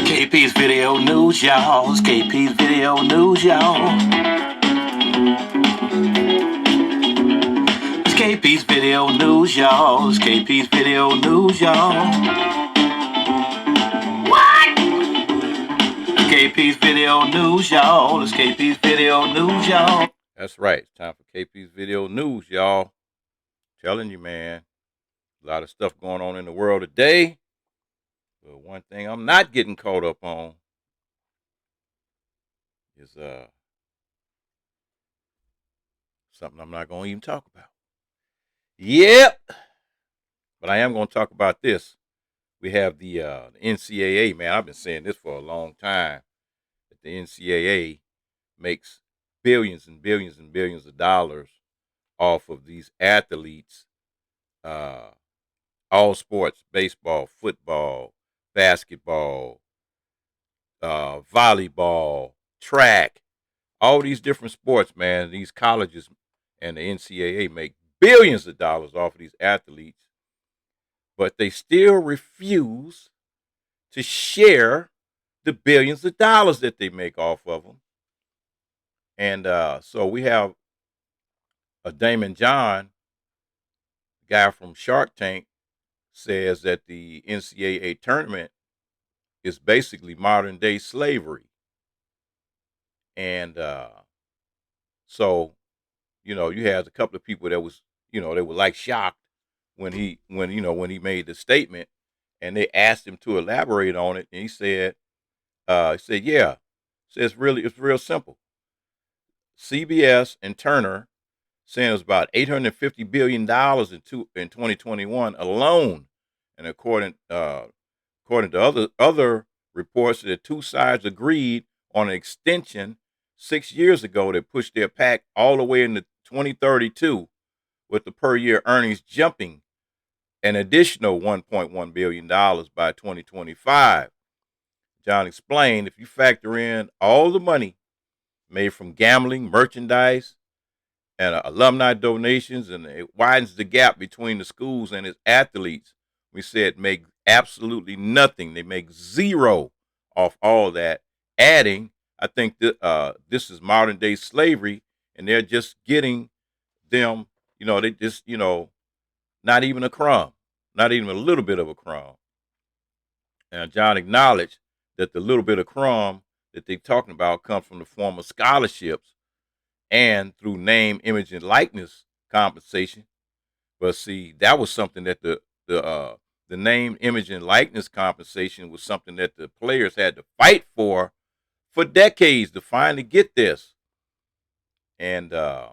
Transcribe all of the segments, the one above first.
KP's Video News, y'all. It's KP's Video News, y'all. It's KP's Video News, y'all. It's KP's Video News, y'all. What? KP's Video News, y'all. It's KP's Video News, y'all. That's right. It's time for KP's Video News, y'all. Telling you, man, a lot of stuff going on in the world today. But one thing I'm not getting caught up on is something I'm not going to even talk about. Yep. But I am going to talk about this. We have the NCAA, man. I've been saying this for a long time, that the NCAA makes billions and billions and billions of dollars off of these athletes, all sports, baseball, football, basketball, volleyball, track, all these different sports, man. These colleges and the NCAA make billions of dollars off of these athletes, but they still refuse to share the billions of dollars that they make off of them. And so we have a Damon John, guy from Shark Tank, says that the NCAA tournament is basically modern day slavery. And so, you had a couple of people that was, they were like shocked when he made the statement, and they asked him to elaborate on it, and he said, yeah, it's real simple. CBS and Turner saying it was about $850 billion in 2021 alone, and according to other reports, the two sides agreed on an extension 6 years ago that pushed their pact all the way into 2032, with the per year earnings jumping an additional $1.1 billion by 2025. John explained, if you factor in all the money made from gambling, merchandise, and alumni donations, and it widens the gap between the schools and its athletes, we said make absolutely nothing. They make zero off all that. Adding, I think that this is modern day slavery, and they're just getting them, they just, not even a crumb, not even a little bit of a crumb. And John acknowledged that the little bit of crumb that they're talking about comes from the form of scholarships and through name, image, and likeness compensation. But see, that was something that the name, image, and likeness compensation was something that the players had to fight for decades to finally get this. And the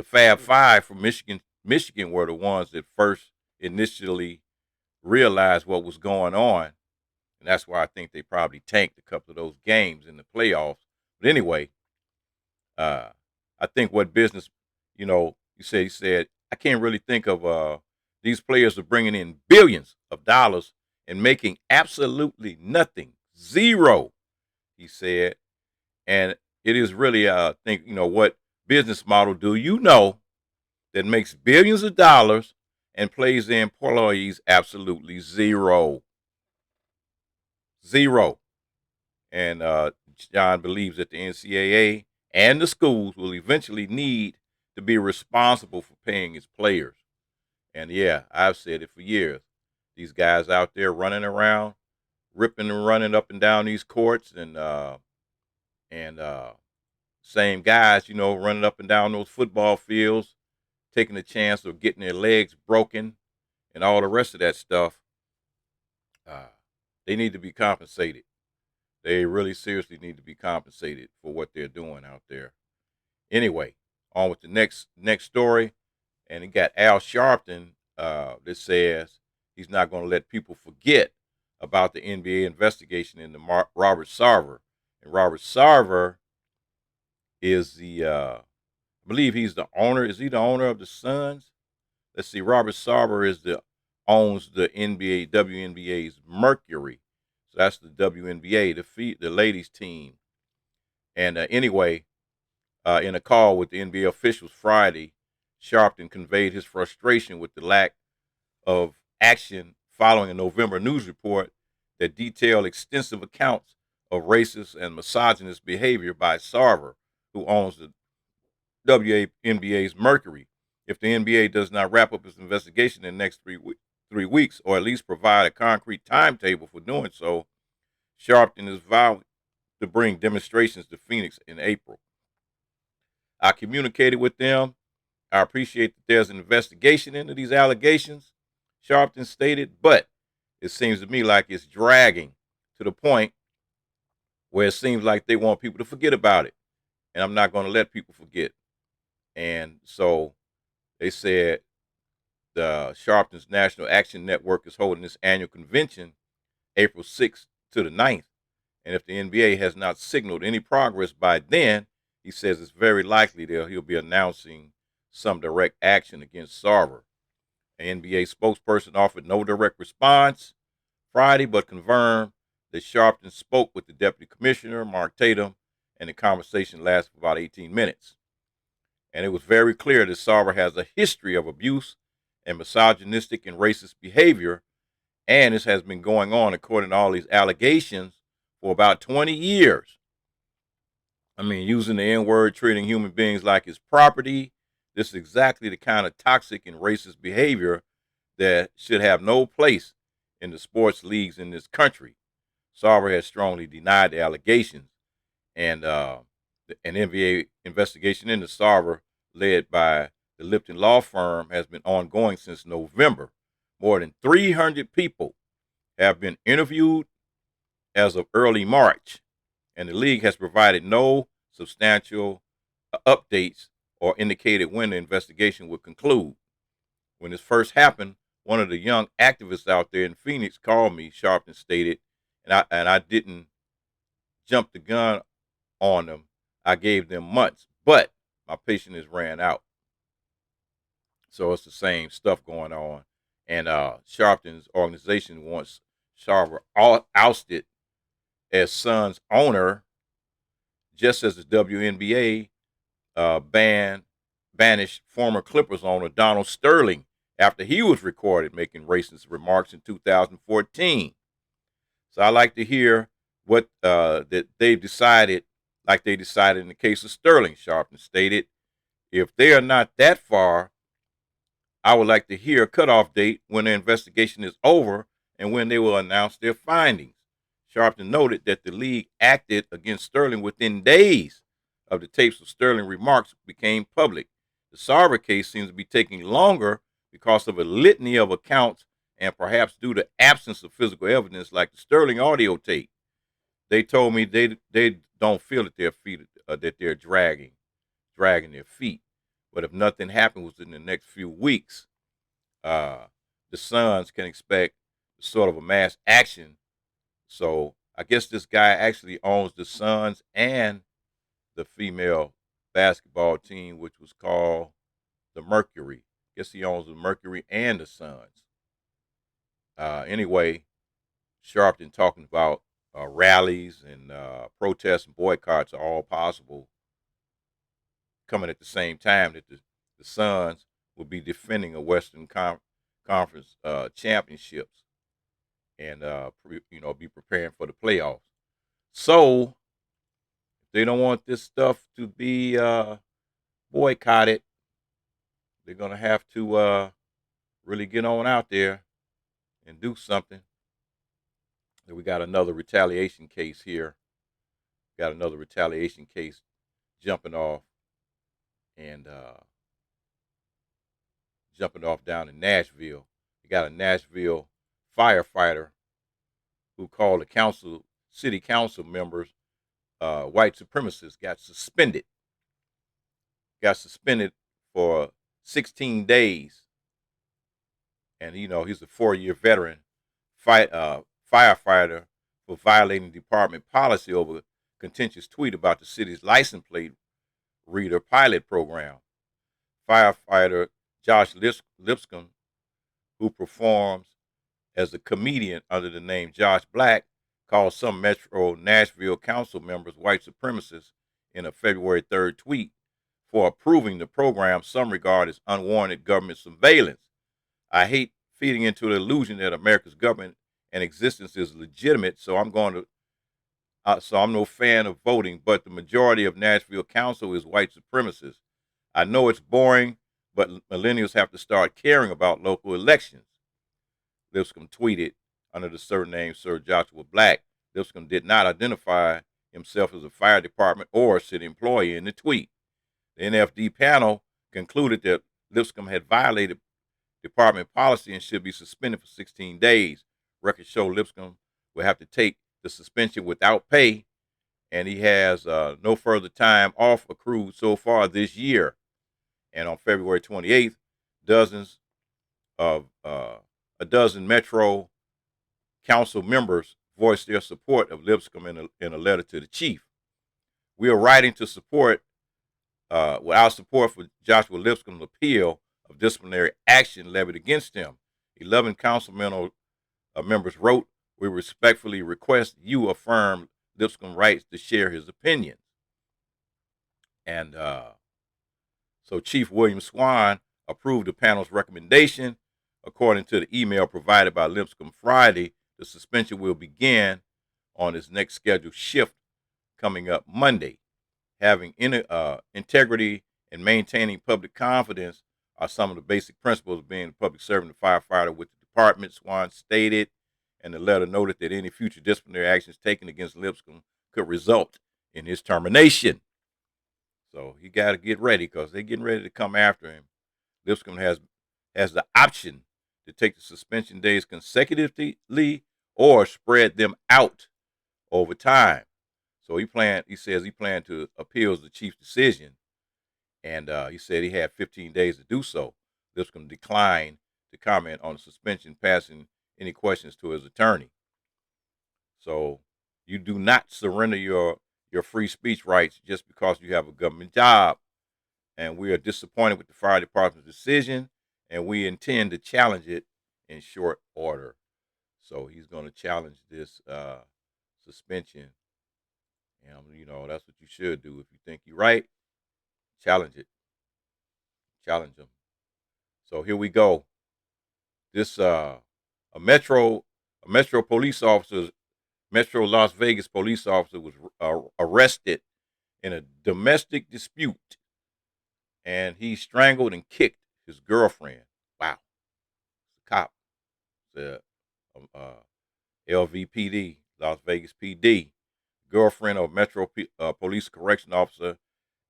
Fab Five from Michigan were the ones that first initially realized what was going on. And that's why I think they probably tanked a couple of those games in the playoffs. But anyway, I think what business, he said, I can't really think of these players are bringing in billions of dollars and making absolutely nothing, zero, he said. And it is really, think, what business model do you know that makes billions of dollars and pays their employees absolutely zero? Zero. And John believes that the NCAA and the schools will eventually need to be responsible for paying its players. And yeah, I've said it for years. These guys out there running around, ripping and running up and down these courts, and same guys, running up and down those football fields, taking the chance of getting their legs broken and all the rest of that stuff. They need to be compensated. They really seriously need to be compensated for what they're doing out there. Anyway, on with the next story. And he got Al Sharpton that says he's not going to let people forget about the NBA investigation into Robert Sarver. And Robert Sarver is I believe he's the owner. Is he the owner of the Suns? Let's see. Robert Sarver owns the WNBA's Mercury. So that's the WNBA, the ladies team. And anyway, in a call with the NBA officials Friday, Sharpton conveyed his frustration with the lack of action following a November news report that detailed extensive accounts of racist and misogynist behavior by Sarver, who owns the WNBA's Mercury. If the NBA does not wrap up its investigation in the next 3 weeks, or at least provide a concrete timetable for doing so, Sharpton is vowing to bring demonstrations to Phoenix in April. I communicated with them. I appreciate that there's an investigation into these allegations, Sharpton stated, but it seems to me like it's dragging to the point where it seems like they want people to forget about it. And I'm not going to let people forget. And so they said the Sharpton's National Action Network is holding this annual convention April 6th to the 9th. And if the NBA has not signaled any progress by then, he says it's very likely that he'll be announcing some direct action against Sarver. An NBA spokesperson offered no direct response Friday, but confirmed that Sharpton spoke with the deputy commissioner, Mark Tatum, and the conversation lasted for about 18 minutes. And it was very clear that Sarver has a history of abuse and misogynistic and racist behavior, and this has been going on, according to all these allegations, for about 20 years. I mean, using the N-word, treating human beings like his property. This is exactly the kind of toxic and racist behavior that should have no place in the sports leagues in this country. Sarver has strongly denied the allegations, and an NBA investigation into Sarver, led by the Lipton law firm, has been ongoing since November. More than 300 people have been interviewed as of early March, and the league has provided no substantial updates or indicated when the investigation would conclude. When this first happened, one of the young activists out there in Phoenix called me, Sharpton stated, and I didn't jump the gun on them. I gave them months, but my patience has ran out. So it's the same stuff going on. And Sharpton's organization wants Sarver ousted as Suns owner, just as the WNBA banished former Clippers owner Donald Sterling after he was recorded making racist remarks in 2014. So I like to hear what that they've decided, like they decided in the case of Sterling. Sharpton stated, if they are not that far, I would like to hear a cutoff date when the investigation is over and when they will announce their findings. Sharpton noted that the league acted against Sterling within days of the tapes of Sterling remarks became public. The Sarver case seems to be taking longer because of a litany of accounts and perhaps due to absence of physical evidence like the Sterling audio tape. They told me they don't feel that their feet that they're dragging their feet. But if nothing happens within the next few weeks, the Suns can expect sort of a mass action. So I guess this guy actually owns the Suns and the female basketball team, which was called the Mercury. I guess he owns the Mercury and the Suns. Anyway, Sharpton talking about rallies and protests and boycotts are all possible, coming at the same time that the Suns will be defending a Western Conference championships and be preparing for the playoffs. So if they don't want this stuff to be boycotted, they're gonna have to really get on out there and do something. And we got another retaliation case here. Got another retaliation case jumping off and down in Nashville. You got a Nashville firefighter who called the city council members white supremacists. Got suspended for 16 days. And he's a 4-year veteran firefighter for violating department policy over a contentious tweet about the city's license plate reader pilot program. Firefighter Josh Lipscomb, who performs as a comedian under the name Josh Black, called some Metro Nashville council members white supremacists in a February 3rd tweet for approving the program some regard as unwarranted government surveillance. I hate feeding into the illusion that America's government and existence is legitimate. So I'm no fan of voting, but the majority of Nashville Council is white supremacists. I know it's boring, but millennials have to start caring about local elections. Lipscomb tweeted under the surname Sir Joshua Black. Lipscomb did not identify himself as a fire department or a city employee in the tweet. The NFD panel concluded that Lipscomb had violated department policy and should be suspended for 16 days. Records show Lipscomb will have to take the suspension without pay, and he has no further time off accrued so far this year. And on February 28th, a dozen Metro Council members voiced their support of Lipscomb in a letter to the chief. We are writing to support our support for Joshua Lipscomb's appeal of disciplinary action levied against him. 11 council members wrote, "We respectfully request you affirm Lipscomb's rights to share his opinions." And so Chief William Swan approved the panel's recommendation. According to the email provided by Lipscomb Friday, the suspension will begin on his next scheduled shift coming up Monday. Having integrity and maintaining public confidence are some of the basic principles of being a public servant and firefighter with the department, Swan stated, and the letter noted that any future disciplinary actions taken against Lipscomb could result in his termination. So he got to get ready because they're getting ready to come after him. Lipscomb has the option to take the suspension days consecutively or spread them out over time. So he says he planned to appeal the chief's decision, and he said he had 15 days to do so. Lipscomb declined to comment on the suspension, passing any questions to his attorney. So you do not surrender your free speech rights just because you have a government job. And we are disappointed with the fire department's decision, and we intend to challenge it in short order. So he's going to challenge this suspension. And, that's what you should do. If you think you're right, challenge it. Challenge them. So here we go. This a Metro Las Vegas police officer was arrested in a domestic dispute, and he strangled and kicked his girlfriend. Wow. The cop, the LVPD, Las Vegas PD. Girlfriend of Metro Police Correction Officer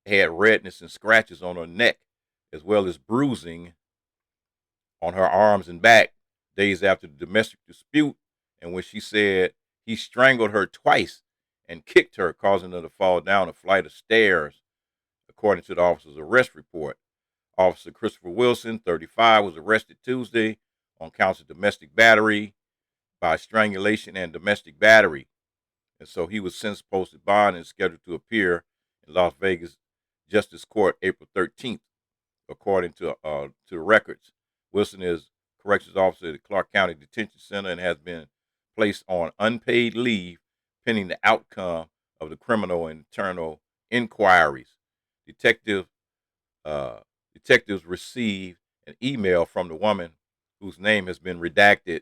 had redness and scratches on her neck, as well as bruising on her arms and back days after the domestic dispute, and when she said he strangled her twice and kicked her, causing her to fall down a flight of stairs, according to the officer's arrest report. Officer Christopher Wilson, 35, was arrested Tuesday on counts of domestic battery by strangulation and domestic battery. And so he was since posted bond and scheduled to appear in Las Vegas Justice Court April 13th, according to records. Wilson is corrections officer at the Clark County Detention Center and has been placed on unpaid leave pending the outcome of the criminal and internal inquiries. Detectives received an email from the woman whose name has been redacted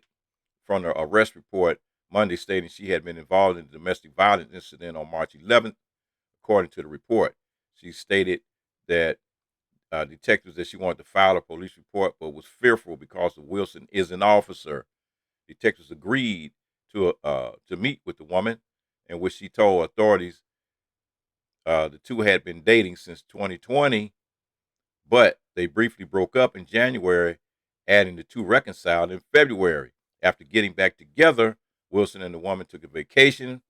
from the arrest report Monday, stating she had been involved in a domestic violence incident on March 11th. According to the report, she stated that detectives that she wanted to file a police report, but was fearful because Wilson is an officer. Detectives agreed to meet with the woman, in which she told authorities the two had been dating since 2020, but they briefly broke up in January, adding the two reconciled in February. After getting back together, Wilson and the woman took a vacation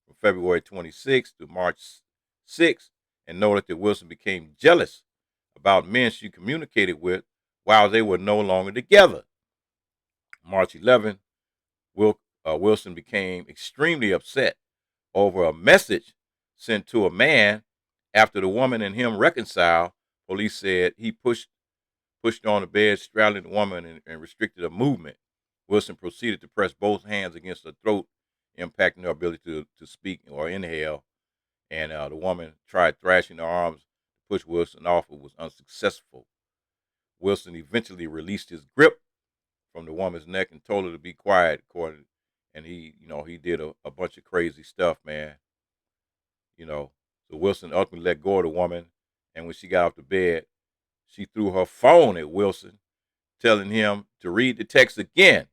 from February 26th to March 6th, and noted that Wilson became jealous about men she communicated with while they were no longer together. March 11th, Wilson became extremely upset over a message sent to a man after the woman and him reconciled. Police said he pushed on the bed, straddling the woman and restricted her movement. Wilson proceeded to press both hands against her throat, impacting her ability to speak or inhale. And the woman tried thrashing her arms to push Wilson off, but was unsuccessful. Wilson eventually released his grip from the woman's neck and told her to be quiet. According, and he, he did a bunch of crazy stuff, man. So Wilson ultimately let go of the woman, and when she got off the bed, she threw her phone at Wilson, telling him to read the text again.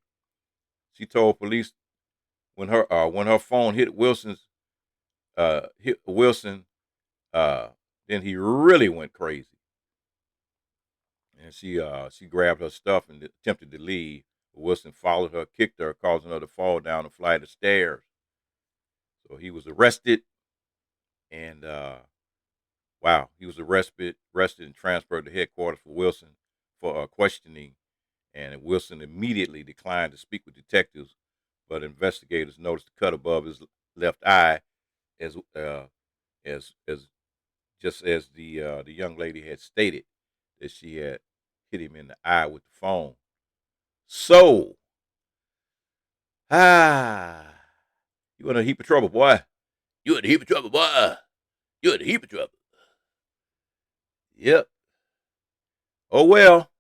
She told police when her phone hit Wilson, then he really went crazy. And she grabbed her stuff and attempted to leave. Wilson followed her, kicked her, causing her to fall down a flight of stairs. So he was arrested, and he was arrested and transferred to headquarters for Wilson for questioning. And Wilson immediately declined to speak with detectives, but investigators noticed a cut above his left eye, as just as the young lady had stated that she had hit him in the eye with the phone. So, you in a heap of trouble, boy. You in a heap of trouble, boy. You in a heap of trouble. Yep. Oh well.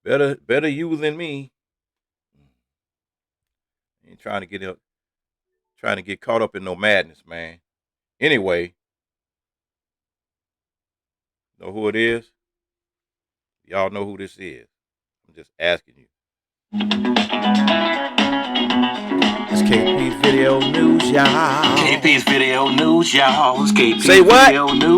Better you than me. Ain't trying to get caught up in no madness, man. Anyway, know who it is? Y'all know who this is. I'm just asking you. It's KP's Video News, y'all. KP's Video News, y'all. It's KP's Say what? Video News.